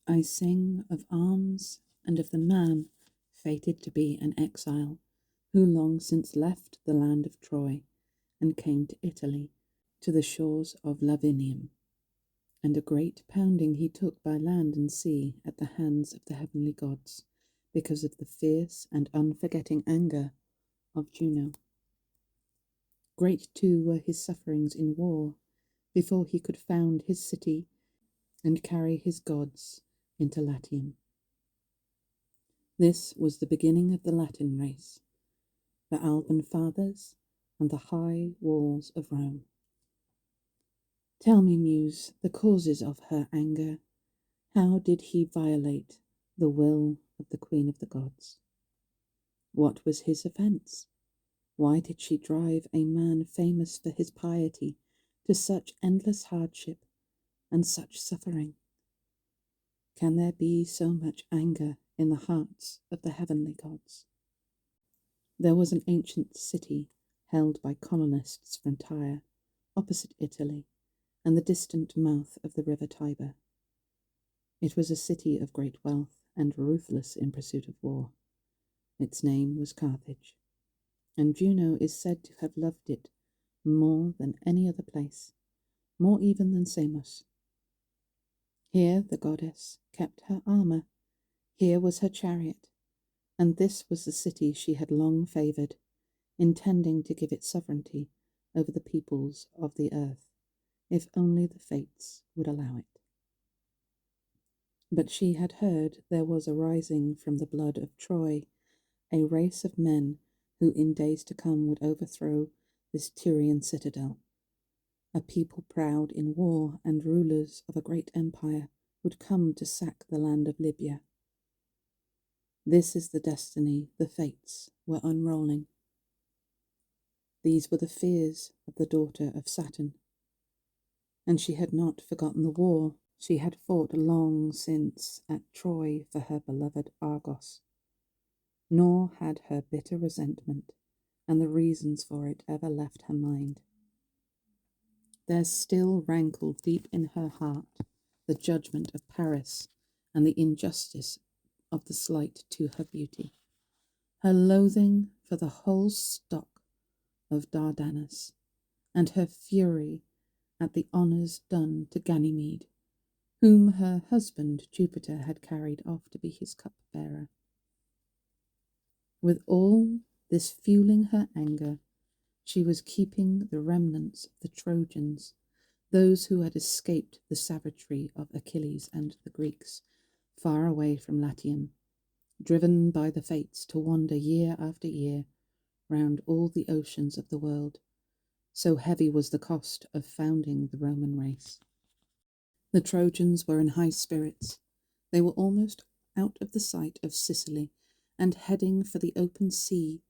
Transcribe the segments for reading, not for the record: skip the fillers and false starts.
I sing of arms and of the man fated to be an exile, who long since left the land of Troy and came to Italy, to the shores of Lavinium. And a great pounding he took by land and sea at the hands of the heavenly gods, because of the fierce and unforgetting anger of Juno. Great too were his sufferings in war, before he could found his city and carry his gods into Latium. This was the beginning of the Latin race, the Alban fathers and the high walls of Rome. Tell me, Muse, the causes of her anger. How did he violate the will of the Queen of the Gods? What was his offence? Why did she drive a man famous for his piety to such endless hardship and such suffering? Can there be so much anger in the hearts of the heavenly gods? There was an ancient city held by colonists from Tyre, opposite Italy, and the distant mouth of the river Tiber. It was a city of great wealth and ruthless in pursuit of war. Its name was Carthage, and Juno is said to have loved it more than any other place, more even than Samos. Here the goddess kept her armour, here was her chariot, and this was the city she had long favoured, intending to give it sovereignty over the peoples of the earth, if only the fates would allow it. But she had heard there was arising from the blood of Troy a race of men who in days to come would overthrow this Tyrian citadel. A people proud in war and rulers of a great empire would come to sack the land of Libya. This is the destiny the fates were unrolling. These were the fears of the daughter of Saturn, and she had not forgotten the war she had fought long since at Troy for her beloved Argos, nor had her bitter resentment and the reasons for it ever left her mind. There still rankled deep in her heart the judgment of Paris and the injustice of the slight to her beauty, her loathing for the whole stock of Dardanus, and her fury at the honours done to Ganymede, whom her husband Jupiter had carried off to be his cupbearer. With all this fueling her anger, she was keeping the remnants of the Trojans, those who had escaped the savagery of Achilles and the Greeks, far away from Latium, driven by the fates to wander year after year round all the oceans of the world. So heavy was the cost of founding the Roman race. The Trojans were in high spirits. They were almost out of the sight of Sicily and heading for the open sea,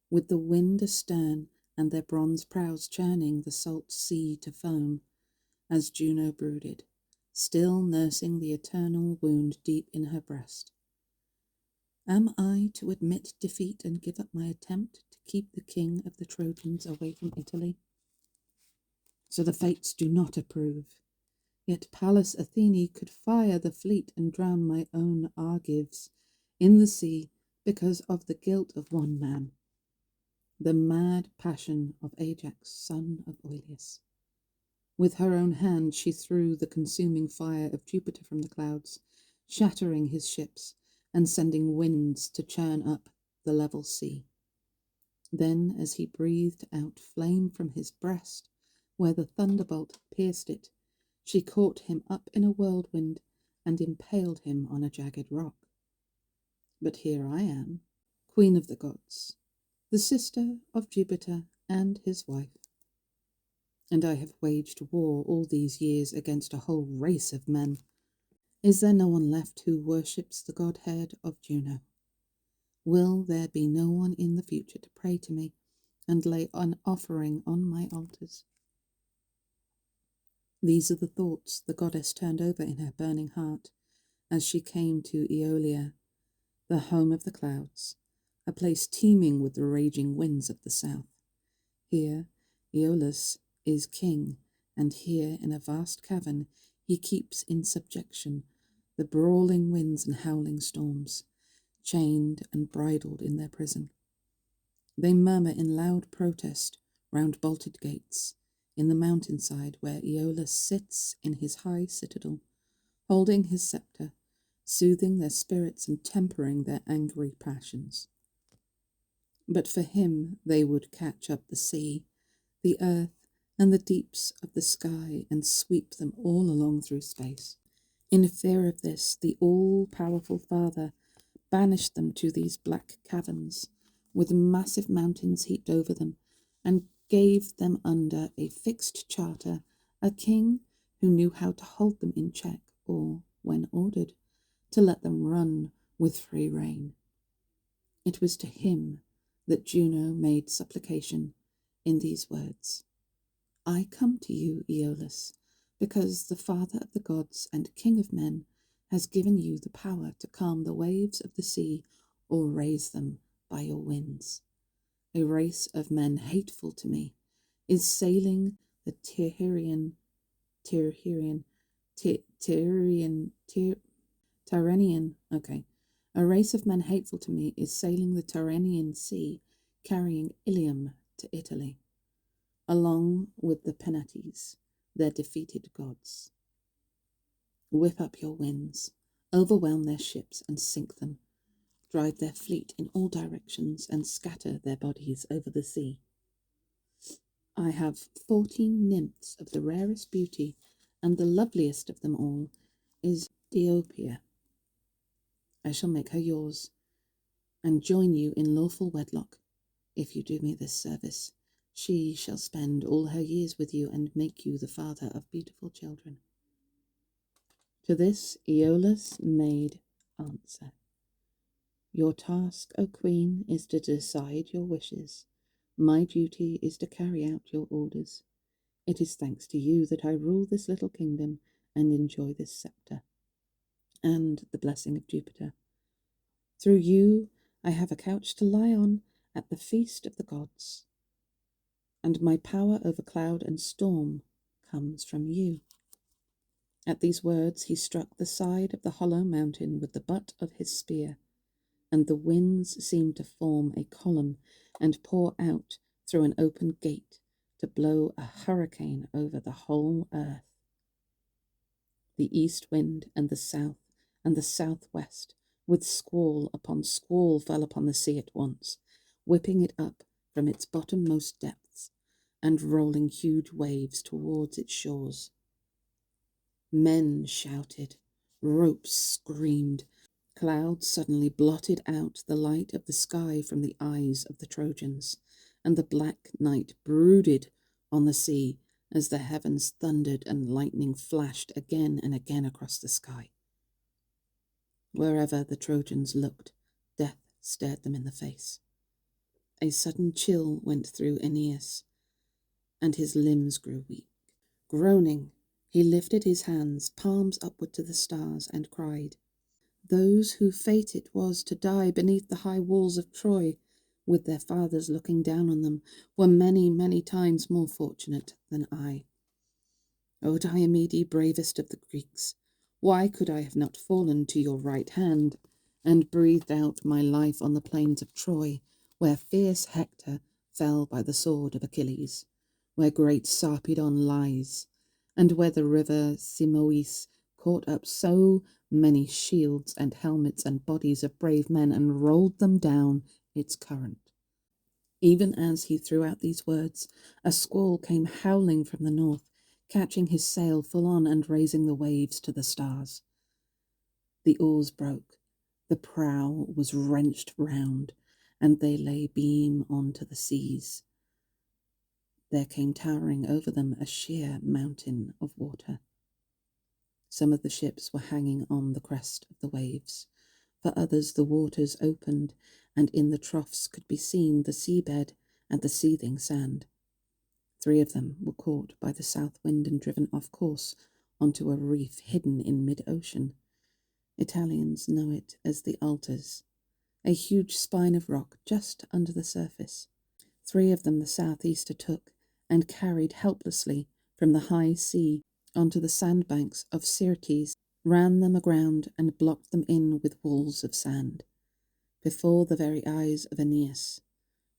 with the wind astern and their bronze prows churning the salt sea to foam, as Juno brooded, still nursing the eternal wound deep in her breast. Am I to admit defeat and give up my attempt to keep the king of the Trojans away from Italy? So the fates do not approve. Yet Pallas Athene could fire the fleet and drown my own Argives in the sea because of the guilt of one man, the mad passion of Ajax, son of Oileus. With her own hand she threw the consuming fire of Jupiter from the clouds, shattering his ships and sending winds to churn up the level sea. Then, as he breathed out flame from his breast, where the thunderbolt pierced it, she caught him up in a whirlwind and impaled him on a jagged rock. But here I am, Queen of the Gods, the sister of Jupiter and his wife. And I have waged war all these years against a whole race of men. Is there no one left who worships the godhead of Juno? Will there be no one in the future to pray to me and lay an offering on my altars? These are the thoughts the goddess turned over in her burning heart as she came to Aeolia, the home of the clouds, a place teeming with the raging winds of the south. Here Aeolus is king, and here in a vast cavern he keeps in subjection the brawling winds and howling storms, chained and bridled in their prison. They murmur in loud protest round bolted gates, in the mountainside where Aeolus sits in his high citadel, holding his sceptre, soothing their spirits and tempering their angry passions. But for him they would catch up the sea, the earth, and the deeps of the sky and sweep them all along through space. In fear of this, the all-powerful Father banished them to these black caverns, with massive mountains heaped over them, and gave them under a fixed charter a king who knew how to hold them in check, or, when ordered, to let them run with free rein. It was to him that Juno made supplication in these words: I come to you, Aeolus, because the Father of the gods and King of men has given you the power to calm the waves of the sea or raise them by your winds. A race of men hateful to me is sailing the A race of men hateful to me is sailing the Tyrrhenian Sea, carrying Ilium to Italy, along with the Penates, their defeated gods. Whip up your winds, overwhelm their ships and sink them, drive their fleet in all directions and scatter their bodies over the sea. I have 14 nymphs of the rarest beauty, and the loveliest of them all is Diopia. I shall make her yours, and join you in lawful wedlock. If you do me this service, she shall spend all her years with you and make you the father of beautiful children. To this Aeolus made answer: Your task, O Queen, is to decide your wishes. My duty is to carry out your orders. It is thanks to you that I rule this little kingdom and enjoy this sceptre, and the blessing of Jupiter. Through you I have a couch to lie on at the feast of the gods, and my power over cloud and storm comes from you. At these words he struck the side of the hollow mountain with the butt of his spear, and the winds seemed to form a column and pour out through an open gate to blow a hurricane over the whole earth. The east wind and the south and the southwest, with squall upon squall, fell upon the sea at once, whipping it up from its bottommost depths and rolling huge waves towards its shores. Men shouted, ropes screamed, clouds suddenly blotted out the light of the sky from the eyes of the Trojans, and the black night brooded on the sea as the heavens thundered and lightning flashed again and again across the sky. Wherever the Trojans looked, death stared them in the face. A sudden chill went through Aeneas, and his limbs grew weak. Groaning, he lifted his hands, palms upward to the stars, and cried, Those whose fate it was to die beneath the high walls of Troy, with their fathers looking down on them, were many, many times more fortunate than I. O Diomede, bravest of the Greeks, why could I have not fallen to your right hand, and breathed out my life on the plains of Troy, where fierce Hector fell by the sword of Achilles, where great Sarpedon lies, and where the river Simois caught up so many shields and helmets and bodies of brave men and rolled them down its current. Even as he threw out these words, a squall came howling from the north, catching his sail full on and raising the waves to the stars. The oars broke, the prow was wrenched round, and they lay beam on to the seas. There came towering over them a sheer mountain of water. Some of the ships were hanging on the crest of the waves. For others the waters opened, and in the troughs could be seen the seabed and the seething sand. 3 of them were caught by the south wind and driven off course onto a reef hidden in mid-ocean. Italians know it as the Altars, a huge spine of rock just under the surface. 3 of them the southeaster took and carried helplessly from the high sea onto the sandbanks of Syrtes, ran them aground and blocked them in with walls of sand. Before the very eyes of Aeneas,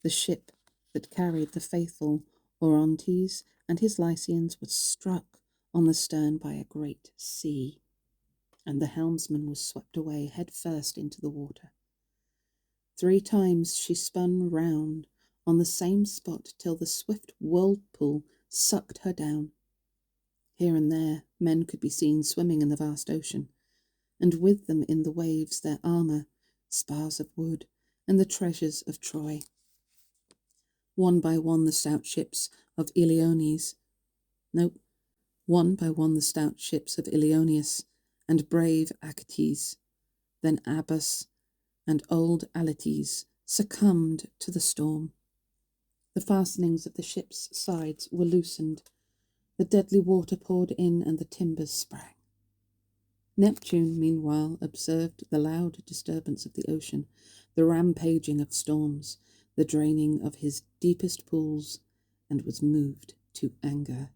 the ship that carried the faithful Orontes and his Lycians was struck on the stern by a great sea, and the helmsman was swept away head first into the water. 3 times she spun round on the same spot till the swift whirlpool sucked her down. Here and there men could be seen swimming in the vast ocean, and with them in the waves their armour, spars of wood, and the treasures of Troy. One by one the stout ships of Ilioneus, and brave Achates, then Abas and old Alates succumbed to the storm. The fastenings of the ship's sides were loosened, the deadly water poured in, and the timbers sprang. Neptune, meanwhile, observed the loud disturbance of the ocean, the rampaging of storms, the draining of his deepest pools, and was moved to anger.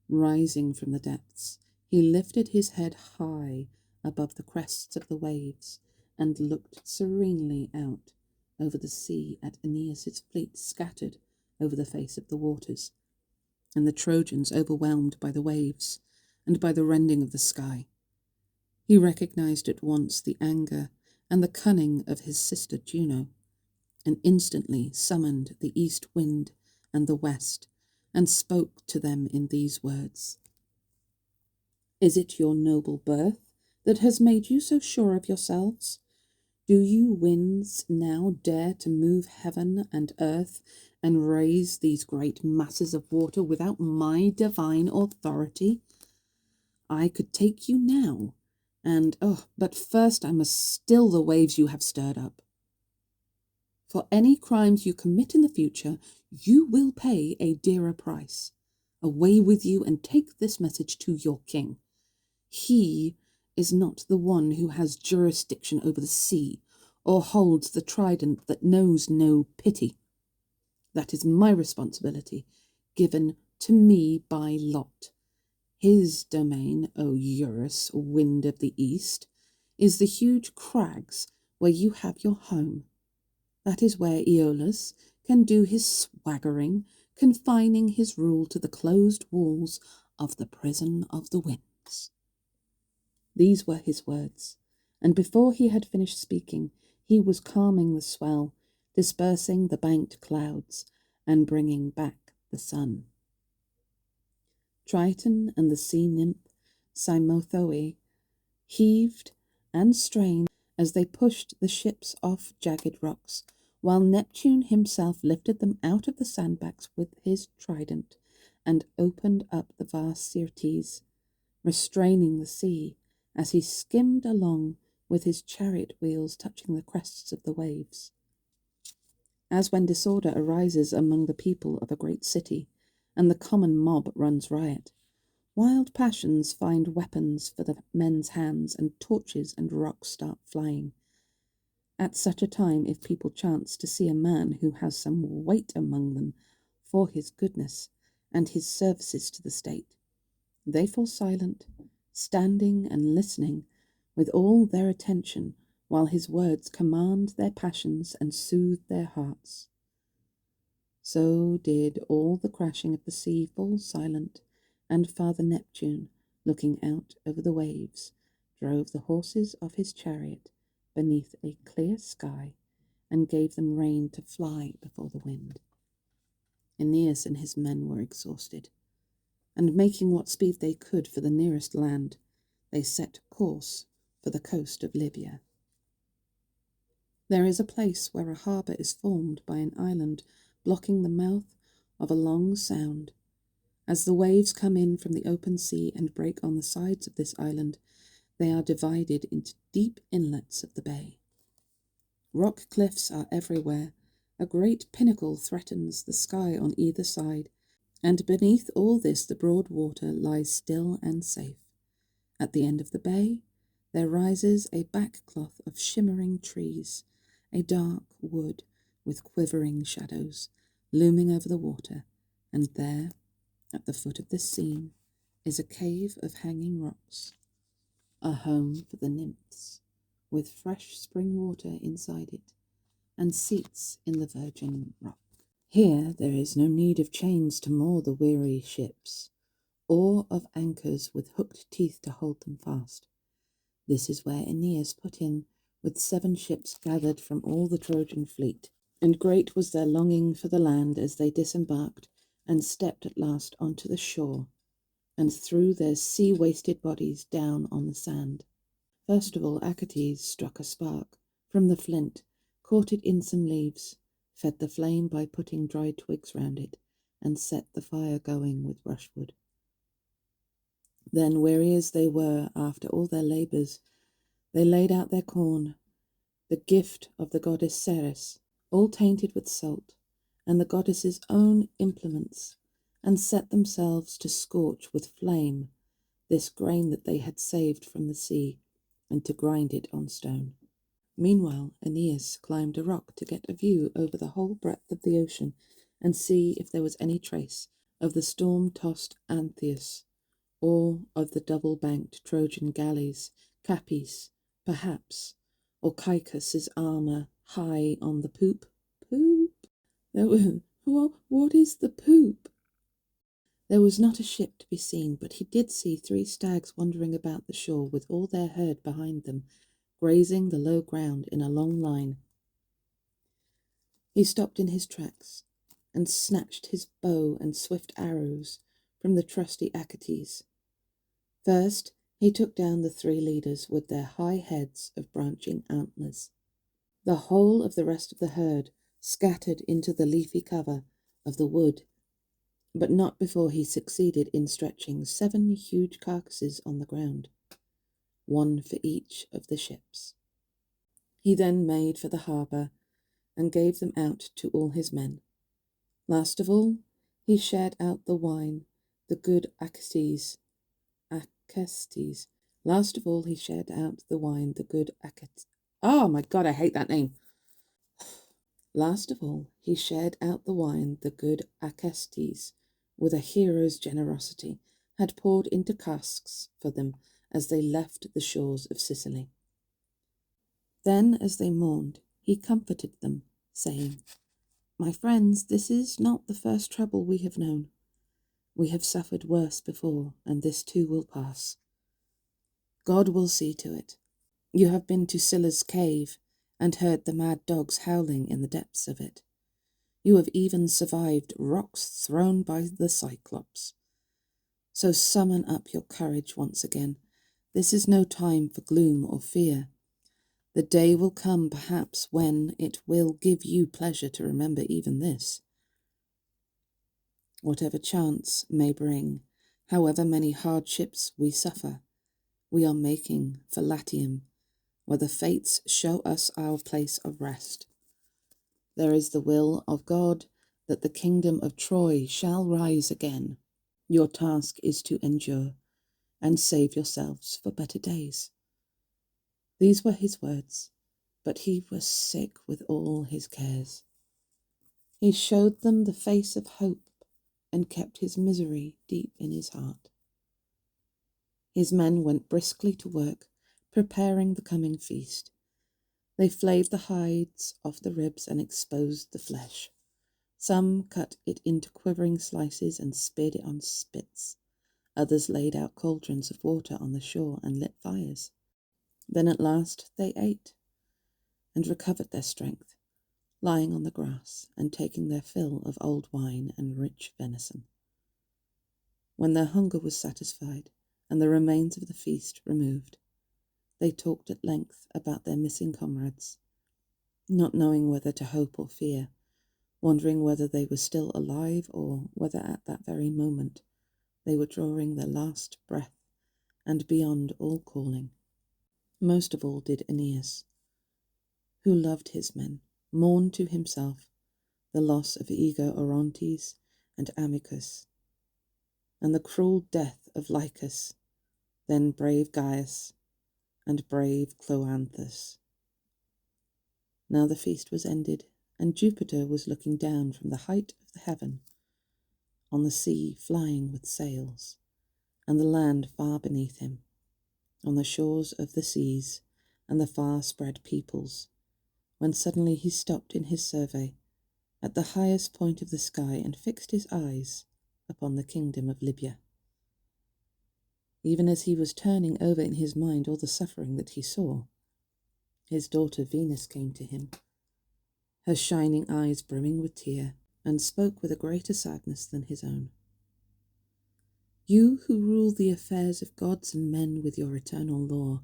Rising from the depths, he lifted his head high above the crests of the waves, and looked serenely out over the sea at Aeneas's fleet scattered over the face of the waters, and the Trojans overwhelmed by the waves and by the rending of the sky. He recognized at once the anger and the cunning of his sister Juno, and instantly summoned the east wind and the west, and spoke to them in these words. Is it your noble birth that has made you so sure of yourselves? Do you winds now dare to move heaven and earth and raise these great masses of water without my divine authority? I could take you now, but first I must still the waves you have stirred up. For any crimes you commit in the future, you will pay a dearer price. Away with you and take this message to your king. He is not the one who has jurisdiction over the sea, or holds the trident that knows no pity. That is my responsibility, given to me by lot. His domain, O Eurus, wind of the east, is the huge crags where you have your home. That is where Aeolus can do his swaggering, confining his rule to the closed walls of the prison of the winds. These were his words, and before he had finished speaking, he was calming the swell, dispersing the banked clouds, and bringing back the sun. Triton and the sea nymph Cymothoe heaved and strained as they pushed the ships off jagged rocks, while Neptune himself lifted them out of the sandbanks with his trident and opened up the vast Syrtes, restraining the sea as he skimmed along with his chariot wheels touching the crests of the waves. As when disorder arises among the people of a great city, and the common mob runs riot, wild passions find weapons for the men's hands, and torches and rocks start flying. At such a time, if people chance to see a man who has some weight among them for his goodness and his services to the state, they fall silent, standing and listening with all their attention, while his words command their passions and soothe their hearts. So did all the crashing of the sea fall silent, and Father Neptune, looking out over the waves, drove the horses of his chariot beneath a clear sky, and gave them rein to fly before the wind. Aeneas and his men were exhausted, and making what speed they could for the nearest land, they set course for the coast of Libya. There is a place where a harbour is formed by an island blocking the mouth of a long sound. As the waves come in from the open sea and break on the sides of this island, they are divided into deep inlets of the bay. Rock cliffs are everywhere. A great pinnacle threatens the sky on either side, and beneath all this the broad water lies still and safe. At the end of the bay there rises a backcloth of shimmering trees, a dark wood with quivering shadows, looming over the water, and there, at the foot of this scene, is a cave of hanging rocks. a home for the nymphs, with fresh spring water inside it, and seats in the virgin rock. Here there is no need of chains to moor the weary ships, or of anchors with hooked teeth to hold them fast. This is where Aeneas put in with 7 ships gathered from all the Trojan fleet, and great was their longing for the land as they disembarked and stepped at last onto the shore, and threw their sea-wasted bodies down on the sand. First of all Aeneas struck a spark from the flint, caught it in some leaves, fed the flame by putting dried twigs round it, and set the fire going with brushwood. Then, weary as they were after all their labours, they laid out their corn, the gift of the goddess Ceres, all tainted with salt, and the goddess's own implements, and set themselves to scorch with flame this grain that they had saved from the sea, and to grind it on stone. Meanwhile, Aeneas climbed a rock to get a view over the whole breadth of the ocean, and see if there was any trace of the storm-tossed Antheus, or of the double-banked Trojan galleys, Capys, perhaps, or Caicus's armour high on the poop. What is the poop? There was not a ship to be seen, but he did see 3 stags wandering about the shore with all their herd behind them, grazing the low ground in a long line. He stopped in his tracks, and snatched his bow and swift arrows from the trusty Aeneas. First, he took down the 3 leaders with their high heads of branching antlers. The whole of the rest of the herd scattered into the leafy cover of the wood, but not before he succeeded in stretching 7 huge carcasses on the ground, 1 for each of the ships. He then made for the harbour, and gave them out to all his men. Last of all, he shared out the wine, the good Acestes. Last of all, he shared out the wine, the good Acestes. Oh my God, I hate that name. Last of all, he shared out the wine the good Acestes, with a hero's generosity, had poured into casks for them as they left the shores of Sicily. Then, as they mourned, he comforted them, saying, "My friends, this is not the first trouble we have known. We have suffered worse before, and this too will pass. God will see to it. You have been to Scylla's cave, and heard the mad dogs howling in the depths of it. You have even survived rocks thrown by the Cyclops. So summon up your courage once again. This is no time for gloom or fear. The day will come, perhaps, when it will give you pleasure to remember even this. Whatever chance may bring, however many hardships we suffer, we are making for Latium, where the fates show us our place of rest. There is the will of God that the kingdom of Troy shall rise again. Your task is to endure and save yourselves for better days." These were his words, but he was sick with all his cares. He showed them the face of hope and kept his misery deep in his heart. His men went briskly to work, preparing the coming feast. They flayed the hides off the ribs and exposed the flesh. Some cut it into quivering slices and speared it on spits. Others laid out cauldrons of water on the shore and lit fires. Then at last they ate, and recovered their strength, lying on the grass and taking their fill of old wine and rich venison. When their hunger was satisfied, and the remains of the feast removed, they talked at length about their missing comrades, not knowing whether to hope or fear, wondering whether they were still alive or whether at that very moment they were drawing their last breath and beyond all calling. Most of all did Aeneas, who loved his men, mourn to himself the loss of eager Orontes and Amycus, and the cruel death of Lycus, then brave Gaius, and brave Cloanthus. Now the feast was ended, and Jupiter was looking down from the height of the heaven on the sea flying with sails, and the land far beneath him. on the shores of the seas and the far-spread peoples, when suddenly he stopped in his survey at the highest point of the sky and fixed his eyes upon the kingdom of Libya. Even as he was turning over in his mind all the suffering that he saw, his daughter Venus came to him, her shining eyes brimming with tear, and spoke with a greater sadness than his own. You who rule the affairs of gods and men with your eternal law,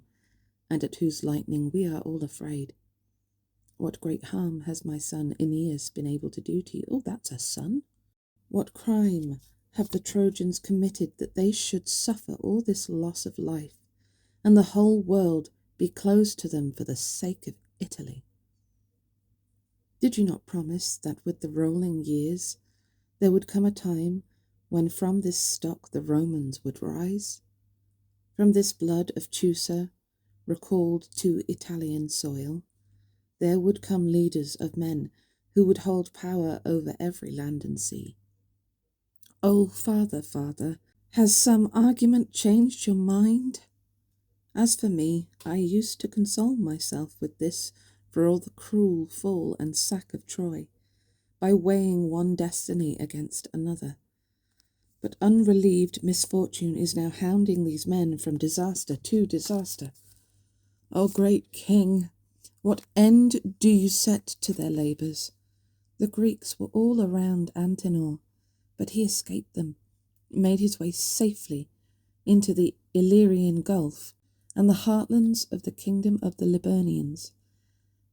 and at whose lightning we are all afraid, what great harm has my son Aeneas been able to do to you? Oh, that's a son! What crime have the Trojans committed that they should suffer all this loss of life, and the whole world be closed to them for the sake of Italy? Did you not promise that with the rolling years there would come a time when from this stock the Romans would rise? From this blood of Teucer, recalled to Italian soil, there would come leaders of men who would hold power over every land and sea. Oh, father, father, has some argument changed your mind? As for me, I used to console myself with this for all the cruel fall and sack of Troy, by weighing one destiny against another. But unrelieved misfortune is now hounding these men from disaster to disaster. O great king, what end do you set to their labours? The Greeks were all around Antenor, but he escaped them, made his way safely into the Illyrian Gulf and the heartlands of the kingdom of the Liburnians,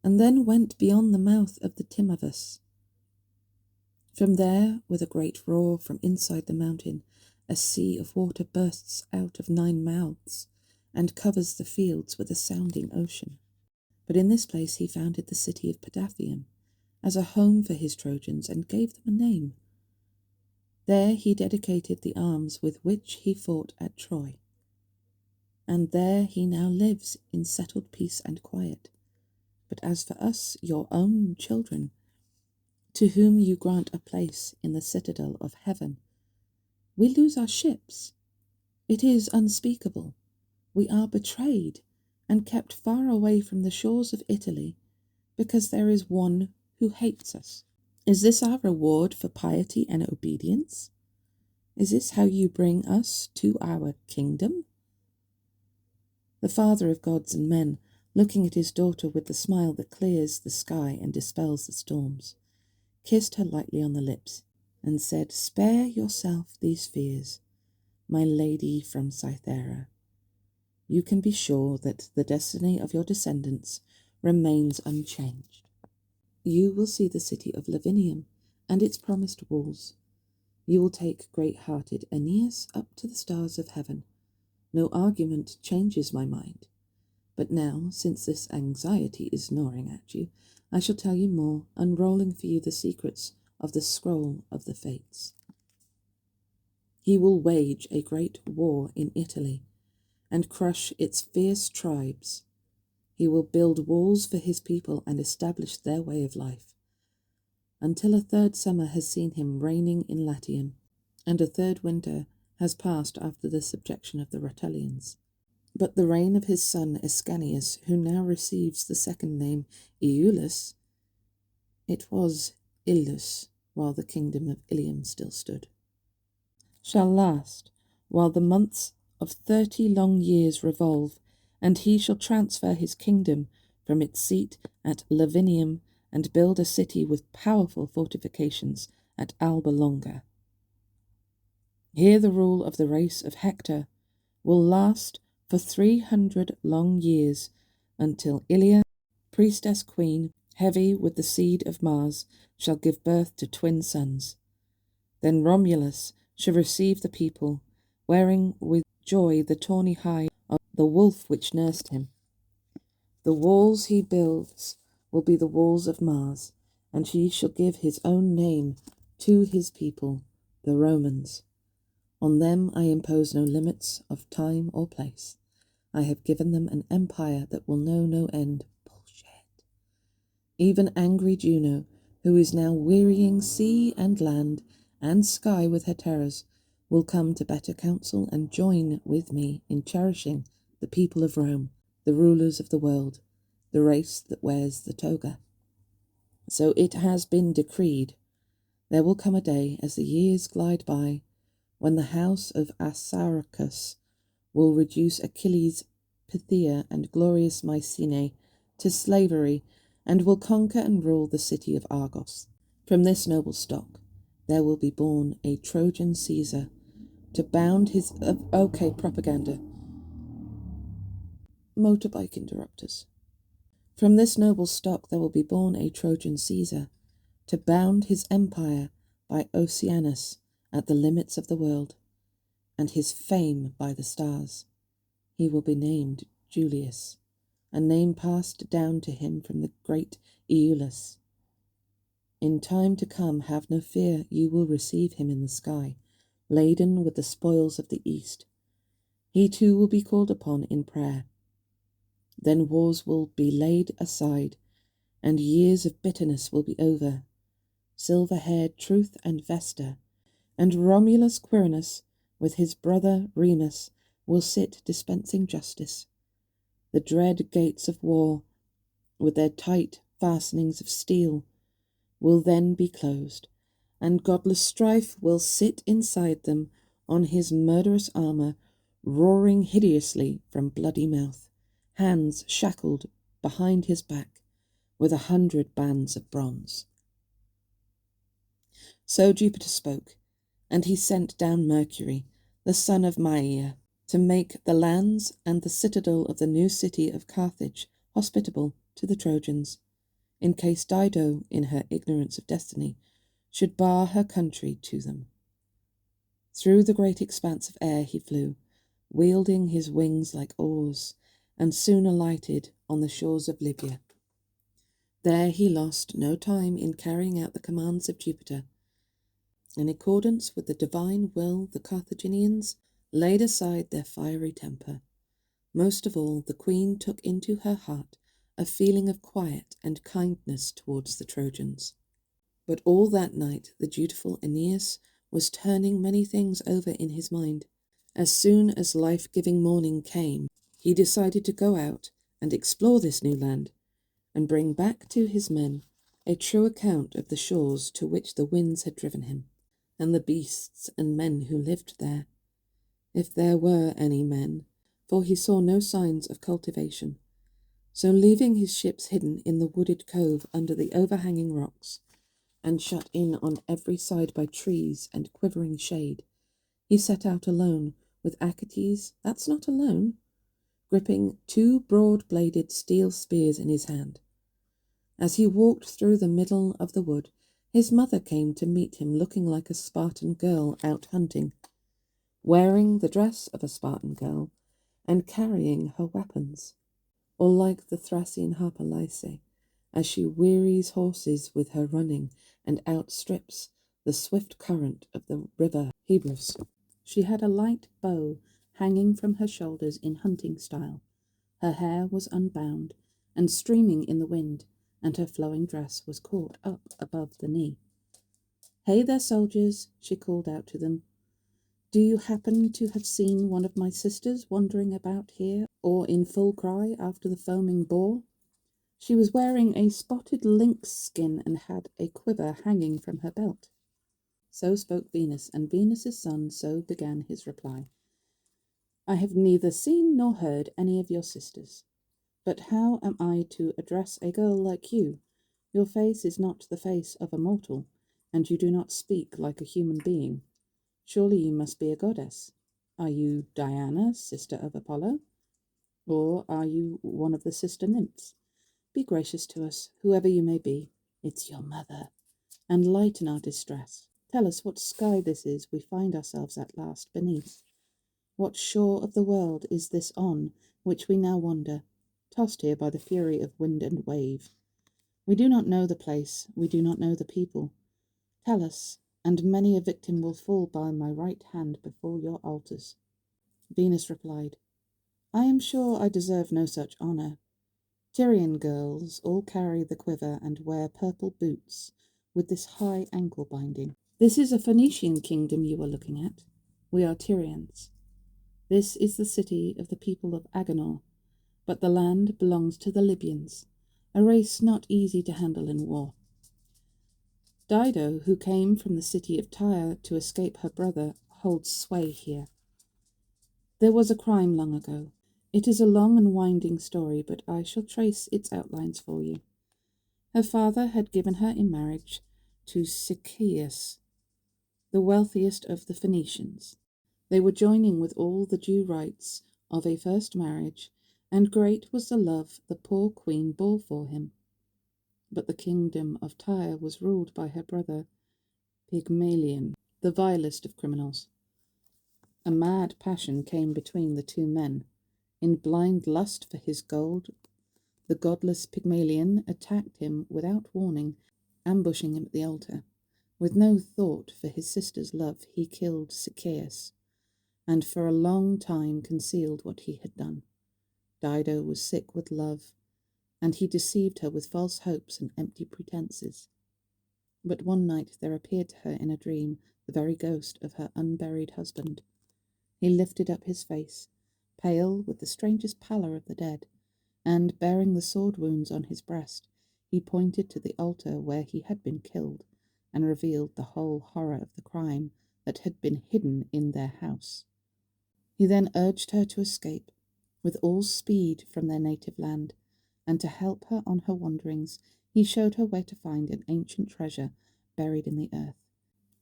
and then went beyond the mouth of the Timavus. From there, with a great roar from inside the mountain, a sea of water bursts out of 9 mouths and covers the fields with a sounding ocean. But in this place he founded the city of Pedatheum as a home for his Trojans and gave them a name. There he dedicated the arms with which he fought at Troy. And there he now lives in settled peace and quiet. But as for us, your own children, to whom you grant a place in the citadel of heaven, we lose our ships. It is unspeakable. We are betrayed and kept far away from the shores of Italy because there is one who hates us. Is this our reward for piety and obedience? Is this how you bring us to our kingdom? The father of gods and men, looking at his daughter with the smile that clears the sky and dispels the storms, kissed her lightly on the lips and said, Spare yourself these fears, my lady from Cythera. You can be sure that the destiny of your descendants remains unchanged. You will see the city of Lavinium and its promised walls. You will take great-hearted Aeneas up to the stars of heaven. No argument changes my mind. But now, since this anxiety is gnawing at you, I shall tell you more, unrolling for you the secrets of the scroll of the fates. He will wage a great war in Italy and crush its fierce tribes. He will build walls for his people and establish their way of life, until a 3rd summer has seen him reigning in Latium, and a 3rd winter has passed after the subjection of the Rutulians. But the reign of his son Ascanius, who now receives the 2nd name Iulus, it was Illus while the kingdom of Ilium still stood, shall last while the months of 30 long years revolve, and he shall transfer his kingdom from its seat at Lavinium and build a city with powerful fortifications at Alba Longa. Here the rule of the race of Hector will last for 300 long years, until Ilia, priestess queen, heavy with the seed of Mars, shall give birth to twin sons. Then Romulus shall receive the people, wearing with joy the tawny hide of the wolf which nursed him. The walls he builds will be the walls of Mars, and he shall give his own name to his people, the Romans. On them I impose no limits of time or place. I have given them an empire that will know no end. Bullshit. Even angry Juno, who is now wearying sea and land and sky with her terrors, will come to better counsel and join with me in cherishing the people of Rome, the rulers of the world, the race that wears the toga. So it has been decreed, there will come a day, as the years glide by, when the house of Assaracus will reduce Achilles, Pythia, and glorious Mycenae to slavery, and will conquer and rule the city of Argos. From this noble stock there will be born a Trojan Caesar, to bound his... propaganda. Motorbike interrupters. From this noble stock there will be born a Trojan Caesar, to bound his empire by Oceanus at the limits of the world, and his fame by the stars. He will be named Julius, a name passed down to him from the great Aeolus. In time to come, have no fear, you will receive him in the sky, laden with the spoils of the east. He too will be called upon in prayer. Then wars will be laid aside, and years of bitterness will be over. Silver-haired Truth and Vesta, and Romulus Quirinus, with his brother Remus, will sit dispensing justice. The dread gates of war, with their tight fastenings of steel, will then be closed, and godless Strife will sit inside them on his murderous armour, roaring hideously from bloody mouth, hands shackled behind his back with 100 bands of bronze. So Jupiter spoke, and he sent down Mercury, the son of Maia, to make the lands and the citadel of the new city of Carthage hospitable to the Trojans, in case Dido, in her ignorance of destiny, should bar her country to them. Through the great expanse of air he flew, wielding his wings like oars, and soon alighted on the shores of Libya. There he lost no time in carrying out the commands of Jupiter. In accordance with the divine will, the Carthaginians laid aside their fiery temper. Most of all, the queen took into her heart a feeling of quiet and kindness towards the Trojans. But all that night the dutiful Aeneas was turning many things over in his mind. As soon as life-giving morning came, he decided to go out and explore this new land, and bring back to his men a true account of the shores to which the winds had driven him, and the beasts and men who lived there, if there were any men, for he saw no signs of cultivation. So leaving his ships hidden in the wooded cove under the overhanging rocks, and shut in on every side by trees and quivering shade, he set out alone, with Achates, that's not alone, gripping 2 broad-bladed steel spears in his hand. As he walked through the middle of the wood, his mother came to meet him, looking like a Spartan girl out hunting, wearing the dress of a Spartan girl, and carrying her weapons, or like the Thracian Harpalyce, as she wearies horses with her running and outstrips the swift current of the river Hebrus. She had a light bow hanging from her shoulders in hunting style. Her hair was unbound and streaming in the wind, and her flowing dress was caught up above the knee. "Hey there, soldiers," she called out to them. "Do you happen to have seen one of my sisters wandering about here, or in full cry after the foaming boar?" She was wearing a spotted lynx skin and had a quiver hanging from her belt. So spoke Venus, and Venus's son so began his reply. "I have neither seen nor heard any of your sisters. But how am I to address a girl like you? Your face is not the face of a mortal, and you do not speak like a human being. Surely you must be a goddess. Are you Diana, sister of Apollo? Or are you one of the sister nymphs? Be gracious to us, whoever you may be. It's your mother, and lighten our distress. Tell us what sky this is we find ourselves at last beneath. What shore of the world is this on which we now wander, tossed here by the fury of wind and wave? We do not know the place, we do not know the people. Tell us, and many a victim will fall by my right hand before your altars." Venus replied, "I am sure I deserve no such honour. Tyrian girls all carry the quiver and wear purple boots with this high ankle binding. This is a Phoenician kingdom you are looking at. We are Tyrians." This is the city of the people of Agenor, but the land belongs to the Libyans, a race not easy to handle in war. Dido, who came from the city of Tyre to escape her brother, holds sway here. There was a crime long ago. It is a long and winding story, but I shall trace its outlines for you. Her father had given her in marriage to Sychaeus, the wealthiest of the Phoenicians. They were joining with all the due rites of a first marriage, and great was the love the poor queen bore for him. But the kingdom of Tyre was ruled by her brother Pygmalion, the vilest of criminals. A mad passion came between the two men. In blind lust for his gold, the godless Pygmalion attacked him without warning, ambushing him at the altar. With no thought for his sister's love, he killed Sychaeus, and for a long time concealed what he had done. Dido was sick with love, and he deceived her with false hopes and empty pretenses. But one night there appeared to her in a dream the very ghost of her unburied husband. He lifted up his face, pale with the strangest pallor of the dead, and, bearing the sword wounds on his breast, he pointed to the altar where he had been killed, and revealed the whole horror of the crime that had been hidden in their house. He then urged her to escape with all speed from their native land, and to help her on her wanderings, he showed her where to find an ancient treasure buried in the earth,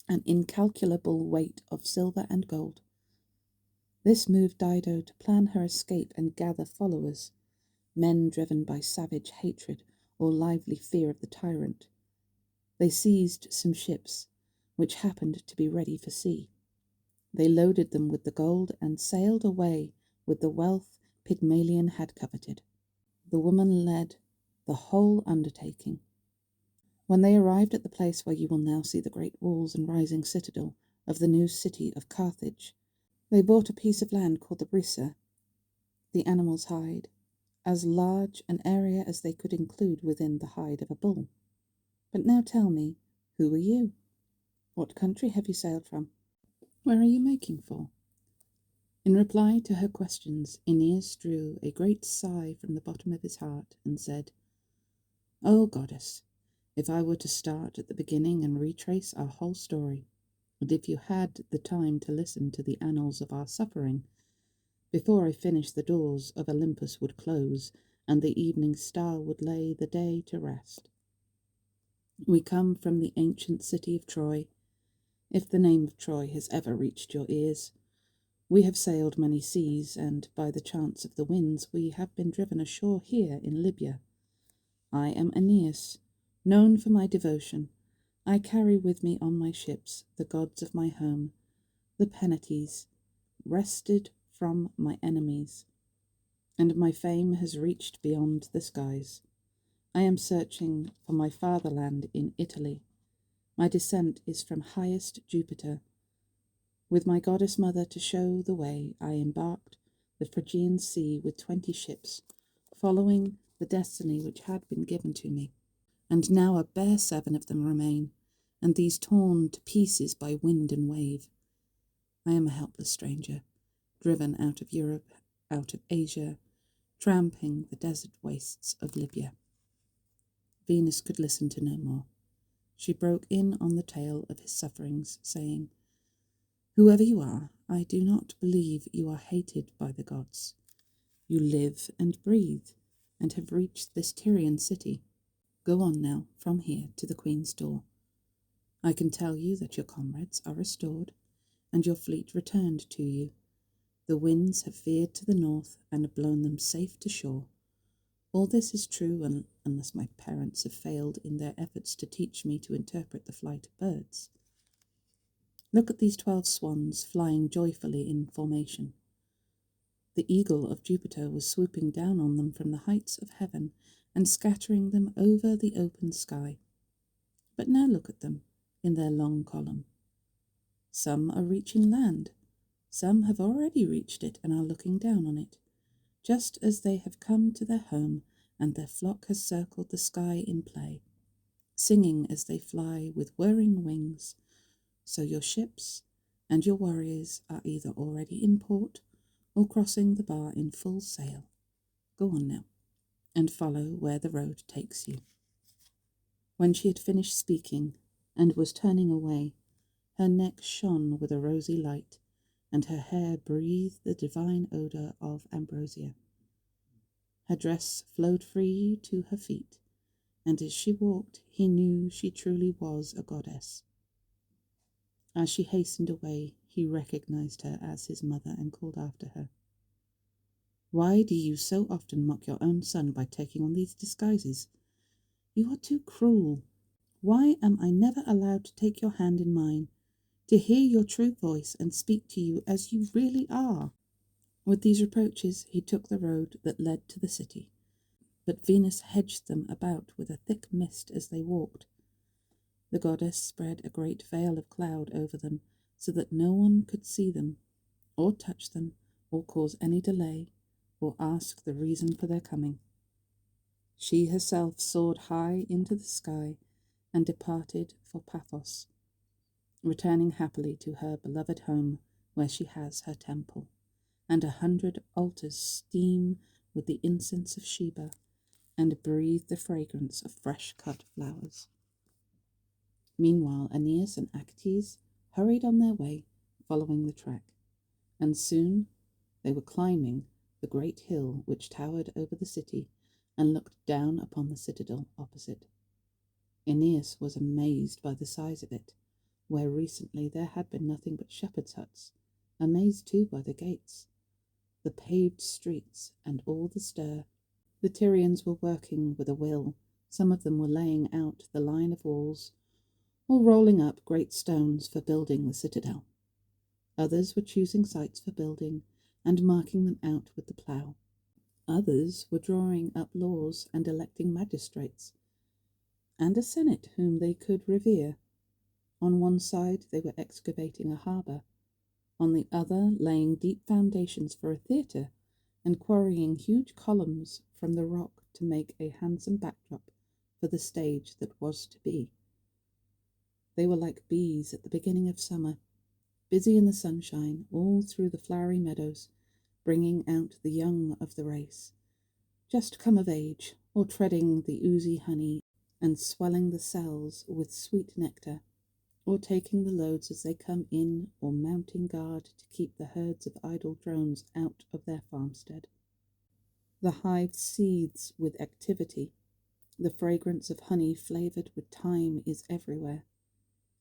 an incalculable weight of silver and gold. This moved Dido to plan her escape and gather followers, men driven by savage hatred or lively fear of the tyrant. They seized some ships, which happened to be ready for sea. They loaded them with the gold and sailed away with the wealth Pygmalion had coveted. The woman led the whole undertaking. When they arrived at the place where you will now see the great walls and rising citadel of the new city of Carthage, they bought a piece of land called the Brisa, the animal's hide, as large an area as they could include within the hide of a bull. But now tell me, who are you? What country have you sailed from? Where are you making for? In reply to her questions, Aeneas drew a great sigh from the bottom of his heart and said, "O goddess, if I were to start at the beginning and retrace our whole story, and if you had the time to listen to the annals of our suffering, before I finish the doors of Olympus would close, and the evening star would lay the day to rest. We come from the ancient city of Troy, if the name of Troy has ever reached your ears. We have sailed many seas, and by the chance of the winds we have been driven ashore here in Libya. I am Aeneas, known for my devotion. I carry with me on my ships the gods of my home, the Penates, wrested from my enemies, and my fame has reached beyond the skies. I am searching for my fatherland in Italy. My descent is from highest Jupiter. With my goddess mother to show the way, I embarked the Phrygian sea with 20 ships, following the destiny which had been given to me. And now a bare 7 of them remain, and these torn to pieces by wind and wave. I am a helpless stranger, driven out of Europe, out of Asia, tramping the desert wastes of Libya." Venus could listen to no more. She broke in on the tale of his sufferings, saying, "Whoever you are, I do not believe you are hated by the gods. You live and breathe, and have reached this Tyrian city. Go on now from here to the Queen's door. I can tell you that your comrades are restored, and your fleet returned to you. The winds have veered to the north and blown them safe to shore. All this is true, unless my parents have failed in their efforts to teach me to interpret the flight of birds. Look at these 12 swans flying joyfully in formation. The eagle of Jupiter was swooping down on them from the heights of heaven and scattering them over the open sky. But now look at them in their long column. Some are reaching land. Some have already reached it and are looking down on it, just as they have come to their home, and their flock has circled the sky in play, singing as they fly with whirring wings. So your ships and your warriors are either already in port, or crossing the bar in full sail. Go on now, and follow where the road takes you." When she had finished speaking and was turning away, her neck shone with a rosy light, and her hair breathed the divine odour of ambrosia. Her dress flowed free to her feet, and as she walked he knew she truly was a goddess. As she hastened away, he recognized her as his mother and called after her, "Why do you so often mock your own son by taking on these disguises? You are too cruel. Why am I never allowed to take your hand in mine, to hear your true voice and speak to you as you really are?" With these reproaches he took the road that led to the city, but Venus hedged them about with a thick mist as they walked. The goddess spread a great veil of cloud over them, so that no one could see them, or touch them, or cause any delay, or ask the reason for their coming. She herself soared high into the sky and departed for Paphos, returning happily to her beloved home where she has her temple, and 100 altars steam with the incense of Sheba and breathe the fragrance of fresh-cut flowers. Meanwhile, Aeneas and Achates hurried on their way, following the track, and soon they were climbing the great hill which towered over the city and looked down upon the citadel opposite. Aeneas was amazed by the size of it, where recently there had been nothing but shepherds' huts, amazed too by the gates, the paved streets, and all the stir. The Tyrians were working with a will. Some of them were laying out the line of walls, or rolling up great stones for building the citadel. Others were choosing sites for building and marking them out with the plough. Others were drawing up laws and electing magistrates, and a senate whom they could revere. On one side they were excavating a harbour, on the other laying deep foundations for a theatre, and quarrying huge columns from the rock to make a handsome backdrop for the stage that was to be. They were like bees at the beginning of summer, busy in the sunshine all through the flowery meadows, bringing out the young of the race, just come of age, or treading the oozy honey and swelling the cells with sweet nectar, or taking the loads as they come in, or mounting guard to keep the herds of idle drones out of their farmstead. The hive seethes with activity. The fragrance of honey flavoured with thyme is everywhere.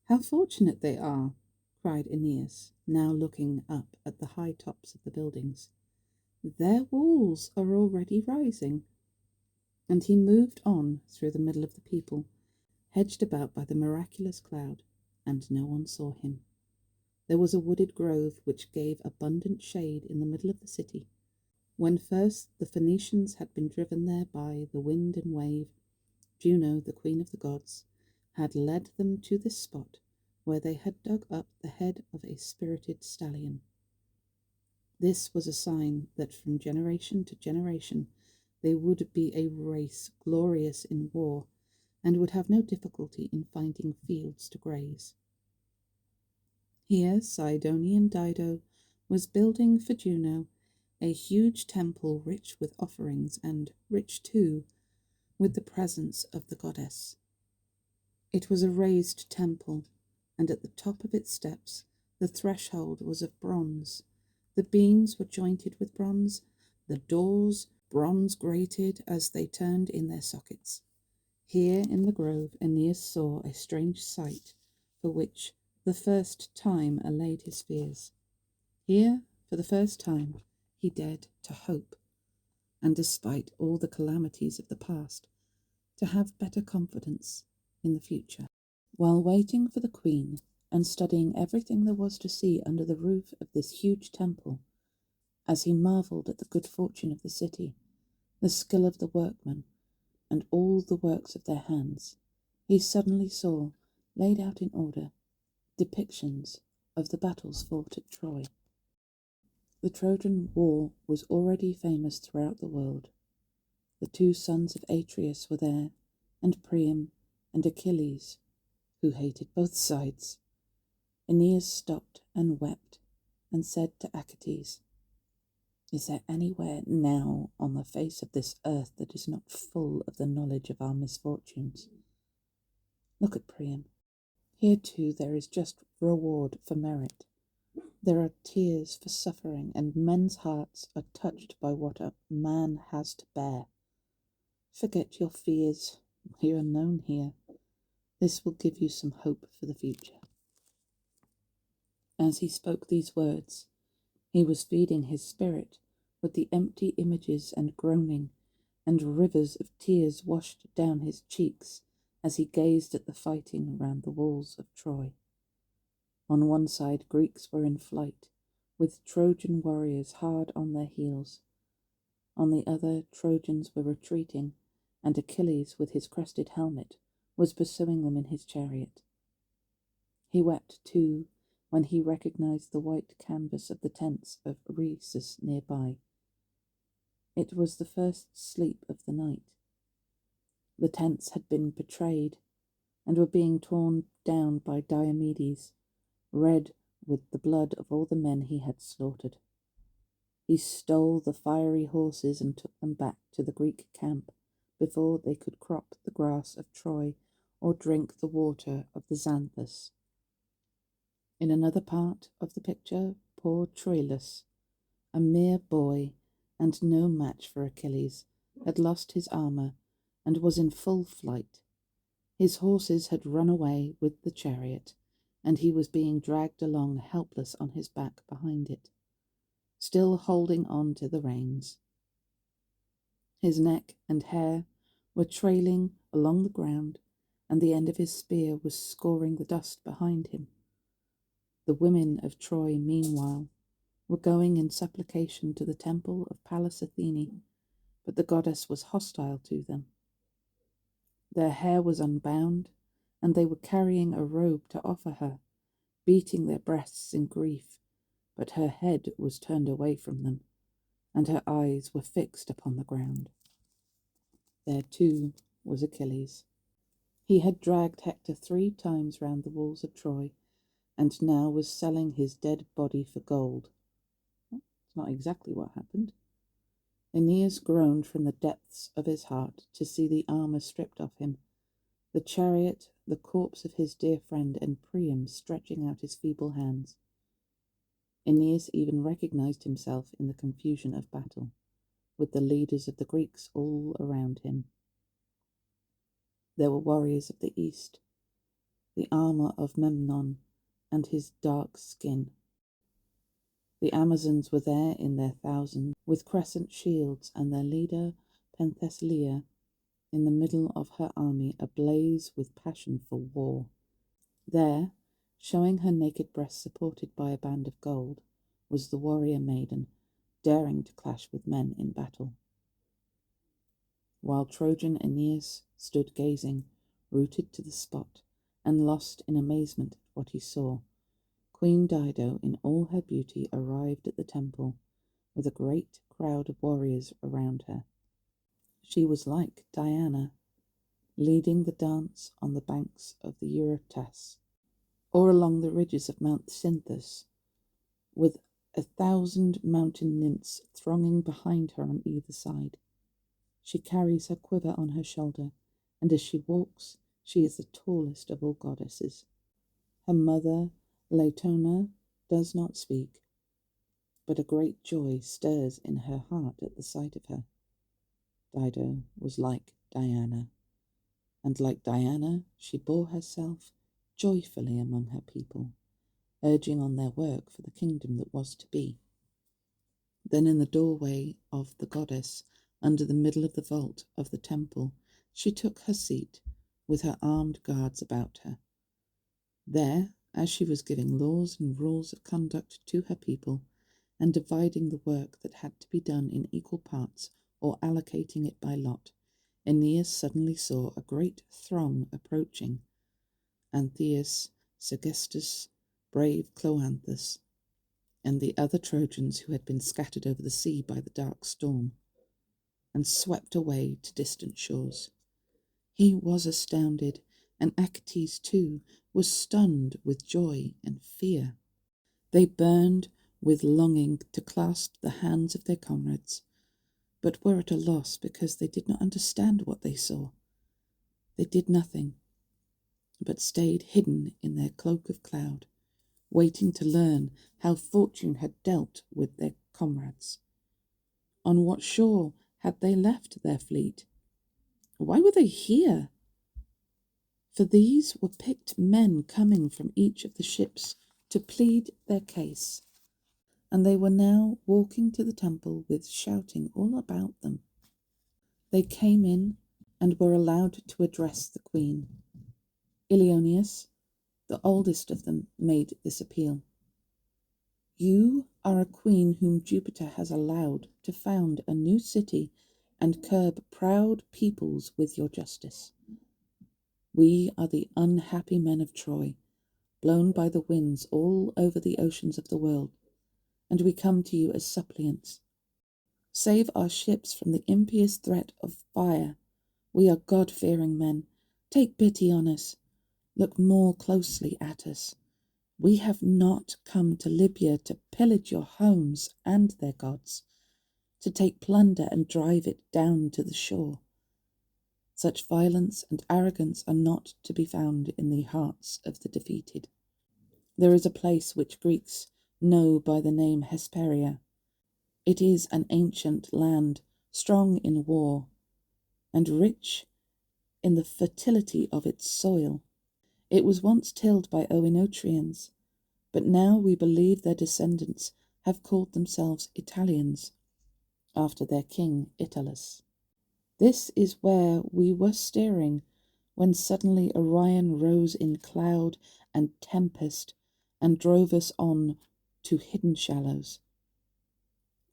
"How fortunate they are!" cried Aeneas, now looking up at the high tops of the buildings. "Their walls are already rising." And he moved on through the middle of the people, hedged about by the miraculous cloud, and no one saw him. There was a wooded grove which gave abundant shade in the middle of the city. When first the Phoenicians had been driven there by the wind and wave, Juno, the queen of the gods, had led them to this spot, where they had dug up the head of a spirited stallion. This was a sign that from generation to generation they would be a race glorious in war, and would have no difficulty in finding fields to graze. Here Sidonian Dido was building for Juno a huge temple rich with offerings, and rich too with the presence of the goddess. It was a raised temple, and at the top of its steps the threshold was of bronze. The beams were jointed with bronze, the doors bronze grated as they turned in their sockets. Here in the grove Aeneas saw a strange sight, for which the first time allayed his fears. Here, for the first time, he dared to hope, and despite all the calamities of the past, to have better confidence in the future. While waiting for the queen, and studying everything there was to see under the roof of this huge temple, as he marvelled at the good fortune of the city, the skill of the workmen, and all the works of their hands, he suddenly saw, laid out in order, depictions of the battles fought at Troy. The Trojan War was already famous throughout the world. The 2 sons of Atreus were there, and Priam and Achilles, who hated both sides. Aeneas stopped and wept, and said to Achates, Is there anywhere now on the face of this earth that is not full of the knowledge of our misfortunes? Look at Priam. Here too there is just reward for merit. There are tears for suffering, and men's hearts are touched by what a man has to bear. Forget your fears. We are known here. This will give you some hope for the future. As he spoke these words, he was feeding his spirit with the empty images, and groaning, and rivers of tears washed down his cheeks as he gazed at the fighting around the walls of Troy. On one side, Greeks were in flight, with Trojan warriors hard on their heels. On the other, Trojans were retreating, and Achilles, with his crested helmet, was pursuing them in his chariot. He wept, too, when he recognized the white canvas of the tents of Rhesus nearby. It was the first sleep of the night. The tents had been betrayed, and were being torn down by Diomedes, red with the blood of all the men he had slaughtered. He stole the fiery horses and took them back to the Greek camp before they could crop the grass of Troy or drink the water of the Xanthus. In another part of the picture, poor Troilus, a mere boy and no match for Achilles, had lost his armour and was in full flight. His horses had run away with the chariot, and he was being dragged along helpless on his back behind it, still holding on to the reins. His neck and hair were trailing along the ground, and the end of his spear was scoring the dust behind him. The women of Troy, meanwhile, were going in supplication to the temple of Pallas Athene, but the goddess was hostile to them. Their hair was unbound, and they were carrying a robe to offer her, beating their breasts in grief, but her head was turned away from them, and her eyes were fixed upon the ground. There too was Achilles. He had dragged Hector 3 times round the walls of Troy, and now was selling his dead body for gold. It's not exactly what happened. Aeneas groaned from the depths of his heart to see the armour stripped off him, the chariot, the corpse of his dear friend, and Priam stretching out his feeble hands. Aeneas even recognized himself in the confusion of battle, with the leaders of the Greeks all around him. There were warriors of the east, the armour of Memnon and his dark skin. The Amazons were there in their thousands, with crescent shields, and their leader, Penthesilea, in the middle of her army, ablaze with passion for war. There, showing her naked breast supported by a band of gold, was the warrior maiden, daring to clash with men in battle. While Trojan Aeneas stood gazing, rooted to the spot, and lost in amazement at what he saw, Queen Dido, in all her beauty, arrived at the temple, with a great crowd of warriors around her. She was like Diana, leading the dance on the banks of the Eurotas, or along the ridges of Mount Cynthus, with 1,000 mountain nymphs thronging behind her on either side. She carries her quiver on her shoulder, and as she walks, she is the tallest of all goddesses. Her mother, Latona, does not speak, but a great joy stirs in her heart at the sight of her. Dido was like Diana, and like Diana, she bore herself joyfully among her people, urging on their work for the kingdom that was to be. Then in the doorway of the goddess, under the middle of the vault of the temple, she took her seat, with her armed guards about her. There, as she was giving laws and rules of conduct to her people, and dividing the work that had to be done in equal parts, or allocating it by lot, Aeneas suddenly saw a great throng approaching. Antheus, Sergestus, brave Cloanthus, and the other Trojans who had been scattered over the sea by the dark storm, and swept away to distant shores. He was astounded, and Achates too was stunned with joy and fear. They burned with longing to clasp the hands of their comrades, but were at a loss because they did not understand what they saw. They did nothing, but stayed hidden in their cloak of cloud, waiting to learn how fortune had dealt with their comrades. On what shore had they left their fleet? Why were they here? For these were picked men coming from each of the ships to plead their case, and they were now walking to the temple with shouting all about them. They came in and were allowed to address the queen. Ilioneus, the oldest of them, made this appeal. You are a queen whom Jupiter has allowed to found a new city and curb proud peoples with your justice. We are the unhappy men of Troy, blown by the winds all over the oceans of the world, and we come to you as suppliants. Save our ships from the impious threat of fire. We are God-fearing men. Take pity on us. Look more closely at us. We have not come to Libya to pillage your homes and their gods, to take plunder and drive it down to the shore. Such violence and arrogance are not to be found in the hearts of the defeated. There is a place which Greeks know by the name Hesperia. It is an ancient land, strong in war, and rich in the fertility of its soil. It was once tilled by Oenotrians, but now we believe their descendants have called themselves Italians, after their king Italus. This is where we were steering when suddenly Orion rose in cloud and tempest and drove us on to hidden shallows.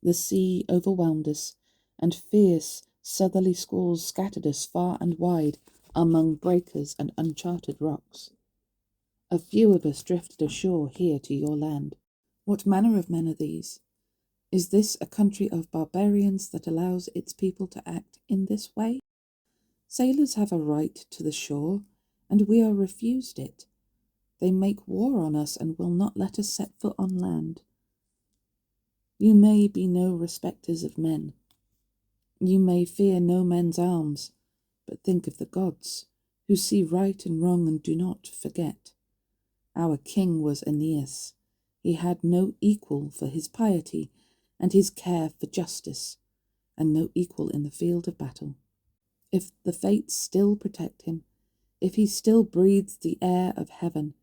The sea overwhelmed us, and fierce southerly squalls scattered us far and wide among breakers and uncharted rocks. A few of us drifted ashore here to your land. What manner of men are these? Is this a country of barbarians that allows its people to act in this way? Sailors have a right to the shore, and we are refused it. They make war on us and will not let us set foot on land. You may be no respecters of men. You may fear no men's arms, but think of the gods, who see right and wrong and do not forget. Our king was Aeneas. He had no equal for his piety and his care for justice, and no equal in the field of battle. If the fates still protect him, if he still breathes the air of heaven,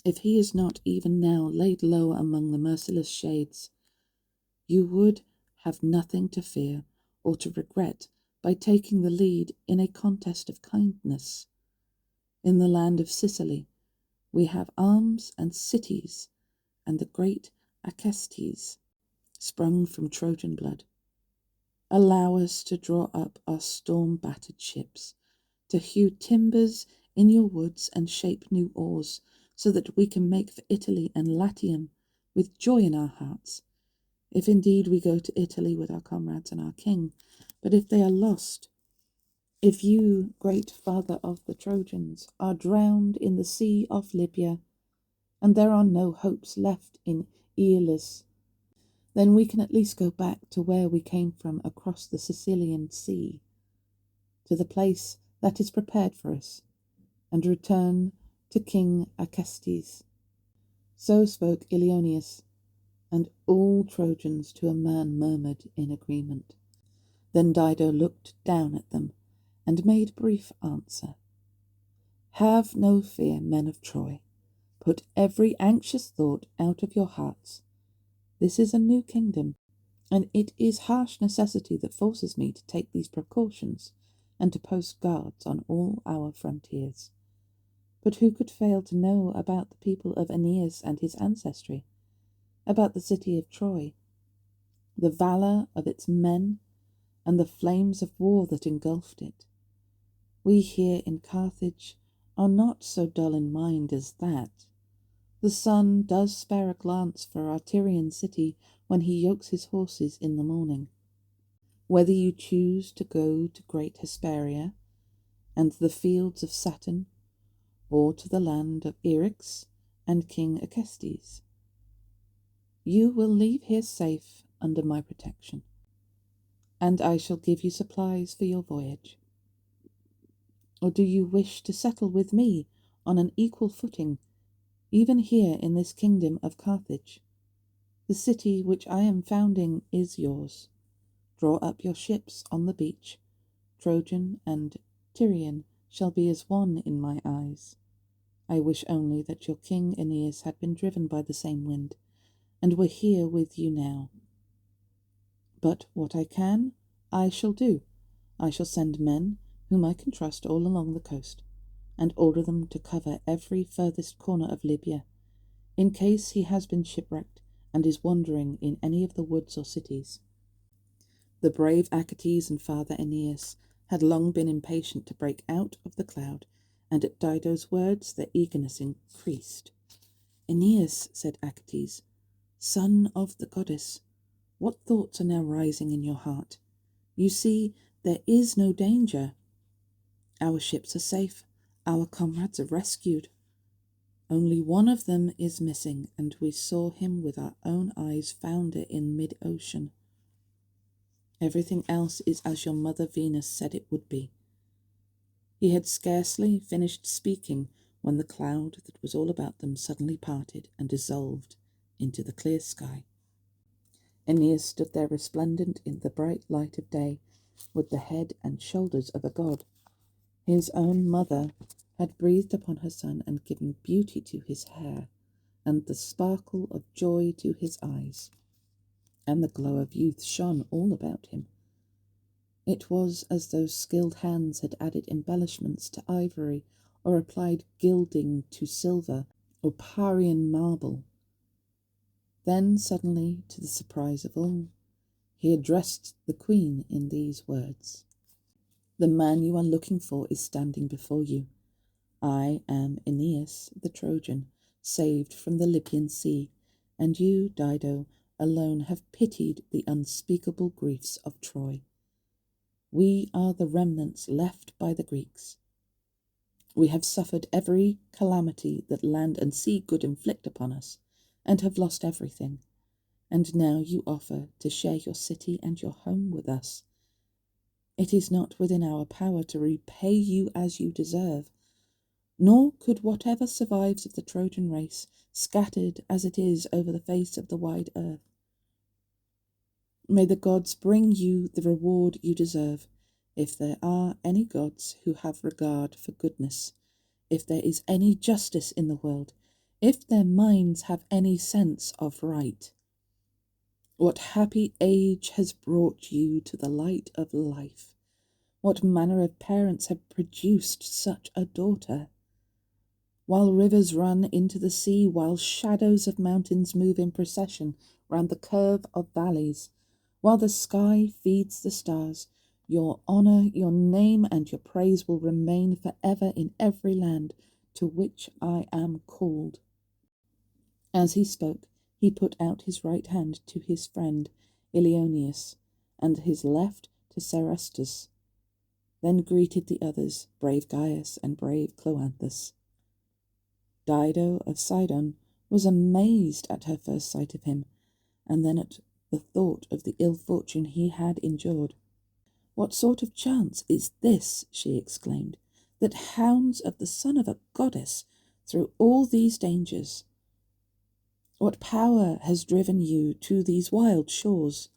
if he is not even now laid low among the merciless shades, you would have nothing to fear or to regret by taking the lead in a contest of kindness. In the land of Sicily, we have arms and cities, and the great Acestes, sprung from Trojan blood. Allow us to draw up our storm-battered ships, to hew timbers in your woods and shape new oars, so that we can make for Italy and Latium with joy in our hearts, if indeed we go to Italy with our comrades and our king. But if they are lost, if you, great father of the Trojans, are drowned in the sea of Libya, and there are no hopes left in Aeolus, then we can at least go back to where we came from across the Sicilian Sea, to the place that is prepared for us, and return to King Acestes. So spoke Ilioneus, and all Trojans to a man murmured in agreement. Then Dido looked down at them, and made brief answer. Have no fear, men of Troy. Put every anxious thought out of your hearts. This is a new kingdom, and it is harsh necessity that forces me to take these precautions and to post guards on all our frontiers. But who could fail to know about the people of Aeneas and his ancestry, about the city of Troy, the valour of its men, and the flames of war that engulfed it? We here in Carthage are not so dull in mind as that. The sun does spare a glance for our Tyrian city when he yokes his horses in the morning. Whether you choose to go to great Hesperia and the fields of Saturn, or to the land of Eryx and King Acestes, You will leave here safe under my protection, and I shall give you supplies for your voyage. Or do you wish to settle with me on an equal footing, even here in this kingdom of Carthage? The city which I am founding is yours. Draw up your ships on the beach. Trojan and Tyrian shall be as one in my eyes. I wish only that your king Aeneas had been driven by the same wind, and were here with you now. But what I can, I shall do. I shall send men whom I can trust all along the coast, and order them to cover every furthest corner of Libya, in case he has been shipwrecked and is wandering in any of the woods or cities. The brave Achates and Father Aeneas had long been impatient to break out of the cloud, and at Dido's words their eagerness increased. Aeneas, said Achates, son of the goddess, what thoughts are now rising in your heart? You see, there is no danger. Our ships are safe, our comrades are rescued. Only one of them is missing, and we saw him with our own eyes founder in mid-ocean. Everything else is as your mother Venus said it would be. He had scarcely finished speaking when the cloud that was all about them suddenly parted and dissolved into the clear sky. Aeneas stood there resplendent in the bright light of day, with the head and shoulders of a god. His own mother had breathed upon her son and given beauty to his hair, and the sparkle of joy to his eyes, and the glow of youth shone all about him. It was as though skilled hands had added embellishments to ivory, or applied gilding to silver or Parian marble. Then suddenly, to the surprise of all, he addressed the queen in these words. The man you are looking for is standing before you. I am Aeneas the Trojan, saved from the Libyan sea, and you, Dido, alone have pitied the unspeakable griefs of Troy. We are the remnants left by the Greeks. We have suffered every calamity that land and sea could inflict upon us, and have lost everything. And now you offer to share your city and your home with us. It is not within our power to repay you as you deserve, nor could whatever survives of the Trojan race, scattered as it is over the face of the wide earth. May the gods bring you the reward you deserve, if there are any gods who have regard for goodness, if there is any justice in the world, if their minds have any sense of right. What happy age has brought you to the light of life? What manner of parents have produced such a daughter? While rivers run into the sea, while shadows of mountains move in procession round the curve of valleys, while the sky feeds the stars, your honour, your name, and your praise will remain forever in every land to which I am called. As he spoke, he put out his right hand to his friend Ilioneus, and his left to Cerystus, then greeted the others, brave Gaius and brave Cloanthus. Dido of Sidon was amazed at her first sight of him, and then at the thought of the ill fortune he had endured. What sort of chance is this, she exclaimed, that hounds of the son of a goddess through all these dangers? What power has driven you to these wild shores?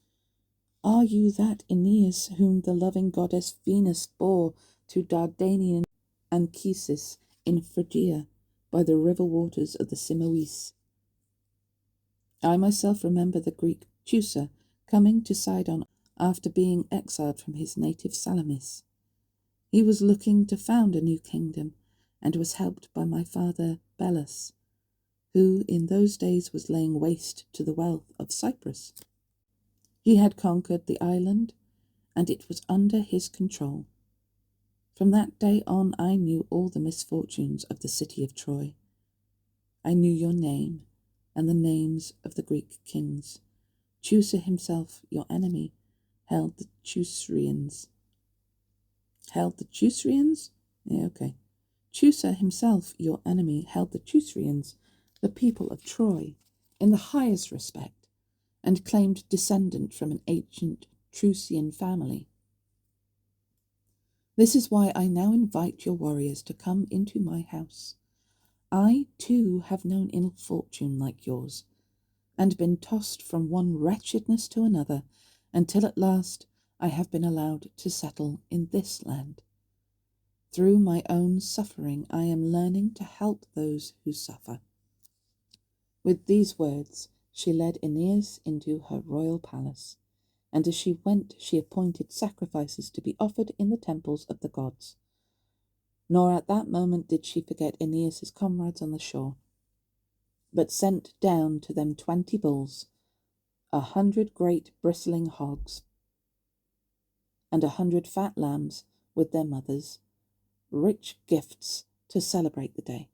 Are you that Aeneas whom the loving goddess Venus bore to Dardanian Anchises in Phrygia by the river waters of the Simois? I myself remember the Greek Teucer coming to Sidon after being exiled from his native Salamis. He was looking to found a new kingdom, and was helped by my father Belus, who in those days was laying waste to the wealth of Cyprus. He had conquered the island, and it was under his control. From that day on I knew all the misfortunes of the city of Troy. I knew your name, and the names of the Greek kings. Teucer himself, your enemy, held the Teucrians. Held the Teucrians? Yeah, okay. Teucer himself, your enemy, held the Teucrians, the people of Troy, in the highest respect, and claimed descendant from an ancient Trucian family. This is why I now invite your warriors to come into my house. I, too, have known ill fortune like yours, and been tossed from one wretchedness to another, until at last I have been allowed to settle in this land. Through my own suffering I am learning to help those who suffer." With these words she led Aeneas into her royal palace, and as she went she appointed sacrifices to be offered in the temples of the gods. Nor at that moment did she forget Aeneas's comrades on the shore, but sent down to them 20 bulls, 100 great bristling hogs, and 100 fat lambs with their mothers, rich gifts to celebrate the day.